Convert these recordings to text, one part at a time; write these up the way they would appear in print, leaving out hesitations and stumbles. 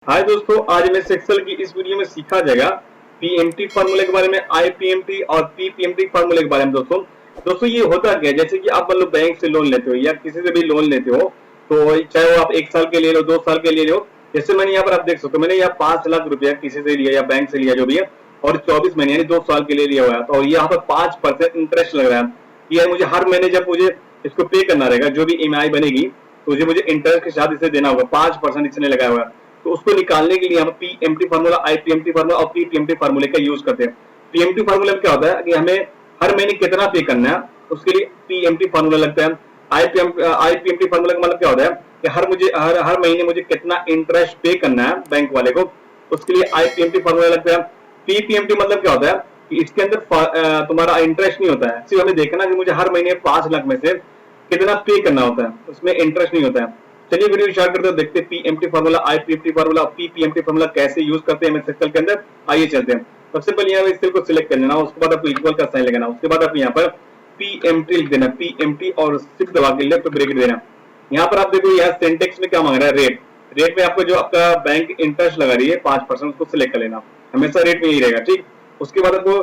हाय दोस्तों, आज हमें एक्सेल की इस वीडियो में सीखा जाएगा पीएमटी फार्मूले के बारे में, आईपीएमटी और पीपीएमटी फार्मूले के बारे में। दोस्तों ये होता क्या है, जैसे कि आप मान लो बैंक से लोन लेते हो या किसी से भी लोन लेते हो, तो चाहे वो आप 1 साल के लिए लो, 2 साल के लिए लो। जैसे मैंने यहाँ पर आप देख सकते हो, मैंने यहाँ 5 लाख रुपया किसी से लिया या बैंक से लिया जो भी है, और 24 महीने यानी 2 साल के लिए लिया हुआ है। तो यहाँ पर 5% इंटरेस्ट लग रहा है कि यार मुझे हर महीने जब मुझे इसको पे करना रहेगा, जो भी ईएमआई बनेगी, तो मुझे इंटरेस्ट के साथ इसे देना होगा। 5% इसने लगाया हुआ है, तो उसको निकालने के लिए हम पीएमटी फार्मूला, आईपीएमटी फार्मूला और पीपीएमटी फार्मूले का यूज करते हैं। पीएमटी फार्मूला में क्या होता है कि हमें हर महीने कितना पे करना है, उसके लिए पीएमटी फार्मूला लगता है। आईपीएमटी फार्मूला का मतलब क्या होता है कि हर महीने मुझे कितना इंटरेस्ट पे करना है बैंक वाले को, उसके लिए आईपीएमटी फार्मूला लगता है। पीपीएमटी मतलब क्या होता है कि इसके अंदर तुम्हारा इंटरेस्ट नहीं होता है, सिर्फ हमें देखना कि मुझे हर महीने 5 लाख में से कितना पे करना होता है, उसमें इंटरेस्ट नहीं होता है। चलिए वीडियो स्टार्ट करते हैं, देखते हैं पीएमटी फार्मूला, आईपीएमटी फार्मूला और पीपीएमटी फार्मूला कैसे यूज करते हैं एक्सेल के अंदर। आइए चलते हैं। सबसे पहले यहाँ एक्सेल को सिलेक्ट कर लेना, उसके बाद आपको इक्वल का साइन लगाना, उसके बाद आप यहाँ पर पीएमटी लिख देना, पीएमटी और शिफ्ट दबा के लेफ्ट ब्रैकेट देना। यहाँ पर आप देखो यहाँ सिंटेक्स में क्या मांग रहा है, रेट। रेट में आपको जो आपका बैंक इंटरेस्ट लगा रही है 5%, उसको सिलेक्ट कर लेना, हमेशा रेट में ही रहेगा, ठीक। उसके बाद आपको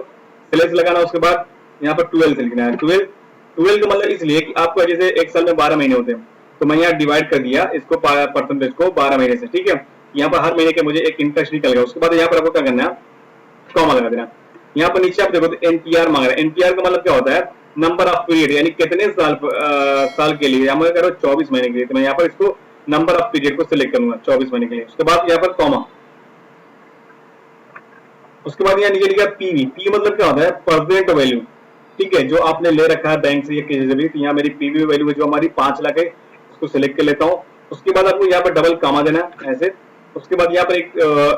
स्लैश लगाना, उसके बाद यहाँ पर 12 लिखना है। 12 का मतलब इसलिए कि आपको जैसे 1 साल में 12 महीने होते हैं, तो मैं यहाँ डिवाइड कर दिया इसको परसेंटेज को 12 महीने से, ठीक है। यहाँ पर हर महीने के मुझे एक इंटरेस्ट निकल गया। उसके बाद यहाँ पर आपको क्या करना है, कॉमा लगा देना। यहाँ पर नीचे आप देखो तो एनपीआर मांग रहा है। एनपीआर का मतलब क्या होता है, नंबर ऑफ पीरियड, यानी कितने साल के लिए। यहाँ करो 24 महीने के लिए, तो मैं यहाँ पर इसको नंबर ऑफ पीरियड को सिलेक्ट करूंगा 24 महीने के लिए। उसके बाद यहाँ पर कॉमा, उसके बाद यहाँ नीचे लिखा पीवी। पी मतलब क्या होता है, प्रेजेंट वैल्यू, ठीक है, जो आपने ले रखा है बैंक से या किसी से भी। तो यहाँ मेरी पीवी वैल्यू है जो हमारी 5 लाख है, इसको सिलेक्ट कर लेता हूँ। उसके बाद आपको यहाँ पर डबल कामा देना है ऐसे। उसके बाद यहाँ पर एक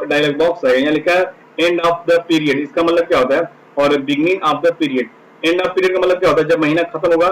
डायलॉग बॉक्स है, यहाँ लिखा है एंड ऑफ द पीरियड। इसका मतलब क्या होता है, और beginning of the period. End of period का मतलब क्या होता है, जब महीना खत्म होगा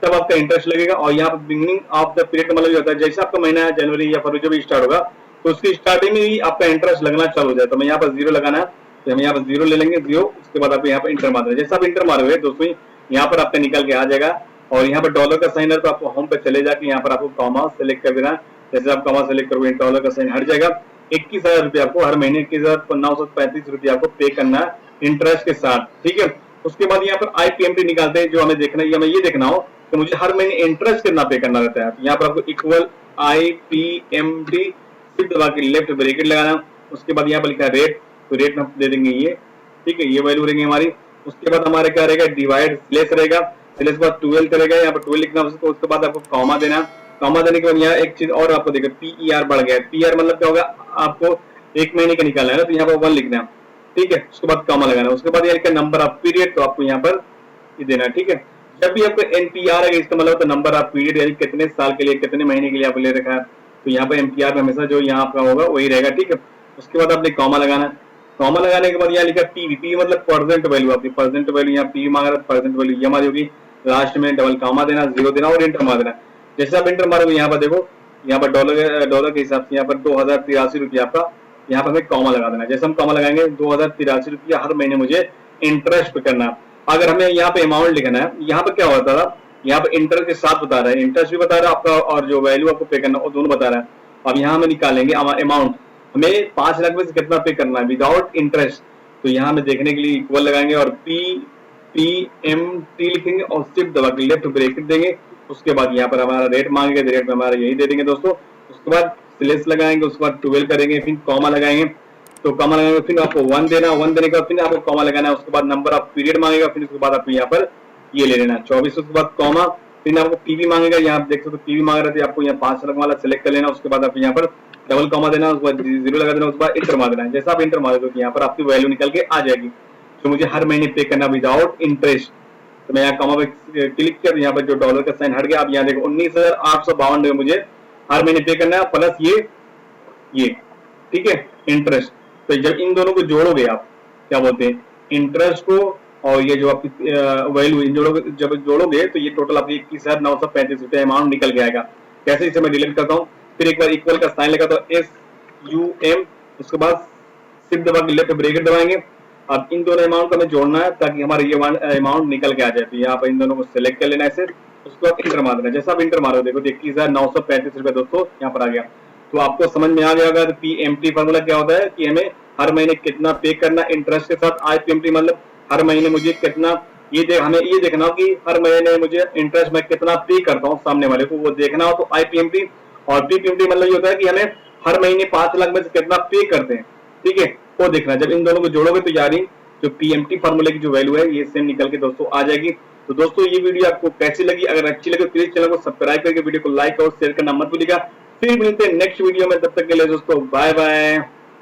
तब आपका इंटरेस्ट लगेगा। और यहाँ पर बिगनिंग ऑफ द पीरियड का मतलब होता है जैसे आपका महीना जनवरी या फरवरी जो भी स्टार्ट होगा, तो उसकी स्टार्टिंग में ही आपका इंटरेस्ट लगना चालू हो जाए। तो मैं यहाँ पर 0 लगाना है, तो हम यहाँ पर 0 ले लेंगे, 0। उसके बाद आप यहाँ पर इंटर मार देंगे। जैसे आप इंटर मारोगे दोस्तों, यहाँ पर आपका निकल के आ जाएगा। और यहाँ पर डॉलर का साइन है, तो आपको होम पे चले जाके यहाँ पर आपको कॉमा सेलेक्ट कर देना। जैसे आप कॉमा सेलेक्ट करोगे डॉलर का साइन हट जाएगा। 21,000 रुपया आपको हर महीने 21,935 रुपया आपको पे करना है इंटरेस्ट के साथ, ठीक है। उसके बाद यहाँ पर आईपीएमटी निकालते हैं, जो हमें देखना है, हमें ये देखना हो कि मुझे हर महीने इंटरेस्ट कितना पे करना रहता है। यहाँ पर आपको इक्वल आईपीएमटी शिफ्ट दबा के लेफ्ट ब्रैकेट लगाना। उसके बाद यहाँ पर लिखा है रेट, तो रेट हम दे देंगे ये, ठीक है, ये वैल्यू रहेगी हमारी। उसके बाद हमारे क्या रहेगा, डिवाइड स्लेस रहेगा, स्लेस के बाद 12 रहेगा, यहाँ पर 12 लिखना। उसके बाद आपको कॉमा देना। कॉमा देने के बाद यहाँ एक चीज और आपको देखो, पीईआर बढ़ गया। पीआर मतलब क्या होगा, आपको 1 महीने का निकालना है ना, तो यहाँ पर 1 लिखना है, ठीक है। उसके बाद कॉमा लगाना। उसके बाद यहाँ नंबर ऑफ पीरियड, तो आपको यहाँ पर ये देना है, ठीक है। जब भी आपको एनपीआर है, इसका मतलब नंबर ऑफ पीरियड, यानी कितने साल के लिए, कितने महीने के लिए आप ले रखा है, तो यहाँ पर एनपीआर में हमेशा जो यहाँ आपका होगा वही रहेगा, ठीक है। उसके बाद आपने कॉमा लगाना है। कॉमा लगाने के बाद यहाँ लिखा पीवी। पी मतलब प्रेजेंट वैल्यू, आपकी प्रेजेंट वैल्यू, यहाँ पी मांग रहा है, प्रेजेंट वैल्यू ये हमारी होगी। लास्ट में डबल कॉमा देना, 0 देना और इंटर मार देना। जैसे आप इंटर मारोगे यहाँ पर देखो, यहाँ पर डॉलर के हिसाब से यहाँ पर 2083 रुपया आपका, यहाँ पर हमें कॉमा लगा देना। जैसे हम कॉमा लगाएंगे 2083 रुपया हर महीने मुझे इंटरेस्ट पे करना। अगर हमें यहाँ पे अमाउंट लिखना है, यहाँ पर क्या होता था, यहाँ पर इंटरेस्ट के साथ बता रहा है, इंटरेस्ट भी बता रहा है आपका और जो वैल्यू आपको पे करना वो दोनों बता रहा है। अब यहाँ हमें निकालेंगे अमाउंट, हमें 5 लाख में से कितना पे करना है विदाउट इंटरेस्ट। तो यहाँ हमें देखने के लिए इक्वल लगाएंगे और पीएमटी लिखेंगे और शिफ्ट दबा के लेफ्ट ब्रैकेट देंगे। उसके बाद यहाँ पर हमारा रेट मांगेंगे, रेट में हमारा यही दे देंगे दोस्तों। उसके बाद स्लेस लगाएंगे, उसके बाद 12 करेंगे, फिर कॉमा लगाएंगे। तो कॉमा लगाएंगे, फिर आपको 1 देना, 1 देने के बाद फिर आपको कॉमा लगाना है। उसके बाद नंबर ऑफ पीरियड मांगेगा, फिर उसके बाद आपको यहाँ पर ये ले लेना 24। उसके बाद कॉमा, फिर आपको पीवी मांगेगा, यहाँ देख सकते हो पीवी मांग रहे थे, आपको यहाँ 5 लाख वाला सिलेक्ट कर लेना। उसके बाद आप यहाँ पर डबल कॉमा देना, उसके बाद 0 लगा देना, उसके बाद इंटर मार देना। जैसा आप इंटर मार दो यहाँ पर आपकी वैल्यू निकल के आ जाएगी, तो मुझे हर महीने पे करना विदाउट इंटरेस्ट। तो मैं यहाँ कॉमा पे क्लिक कर, यहाँ पर जो डॉलर का साइन हट गया। अब यहाँ देखो 19,852 मुझे हर महीने पे करना है, प्लस ये, ठीक है, इंटरेस्ट। तो जब इन दोनों को जोड़ोगे आप, क्या बोलते हैं, इंटरेस्ट को और ये जो आपकी वैल्यू इन जब जोड़ोगे, तो ये टोटल आपकी 21,935 रुपया अमाउंट निकल के आएगा। कैसे, इसे मैं डिलीट करता हूँ, फिर एक बार इक्वल का साइन लगा, तो SUM, उसके बाद शिफ्ट दबा के लेफ्ट ब्रैकेट दबाएंगे। अब इन दोनों अमाउंट को हमें जोड़ना है ताकि हमारे ये अमाउंट निकल के आ जाए। तो यहाँ पर इन दोनों को सिलेक्ट कर लेना है, उसके बाद इंटर मार देना। जैसा आप इंटर मारो देखो 21,935 रुपया दोस्तों यहाँ पर आ गया। तो आपको समझ में आ गया होगा पीएमटी फार्मूला क्या होता है कि हमें हर महीने कितना पे करना इंटरेस्ट के साथ। आईपीएमटी मतलब हर महीने मुझे कितना, हमें ये देखना हो कि हर महीने मुझे इंटरेस्ट में कितना पे करता हूँ सामने वाले को, वो देखना हो तो आईपीएमटी। और पीपीएमटी मतलब ये होता है कि हमें हर महीने 5 लाख में से कितना पे करते हैं, ठीक है, वो देखना। जब इन दोनों को जोड़ोगे तो यानी जो पीएमटी फार्मूले की जो वैल्यू है ये सेम निकल के दोस्तों आ जाएगी। तो दोस्तों ये वीडियो आपको कैसी लगी? अगर अच्छी लगे तो प्लीज चैनल को सब्सक्राइब करके वीडियो को लाइक और शेयर करना मत भूलिएगा। फिर मिलते हैं नेक्स्ट वीडियो में, तब तक के लिए दोस्तों बाय बाय।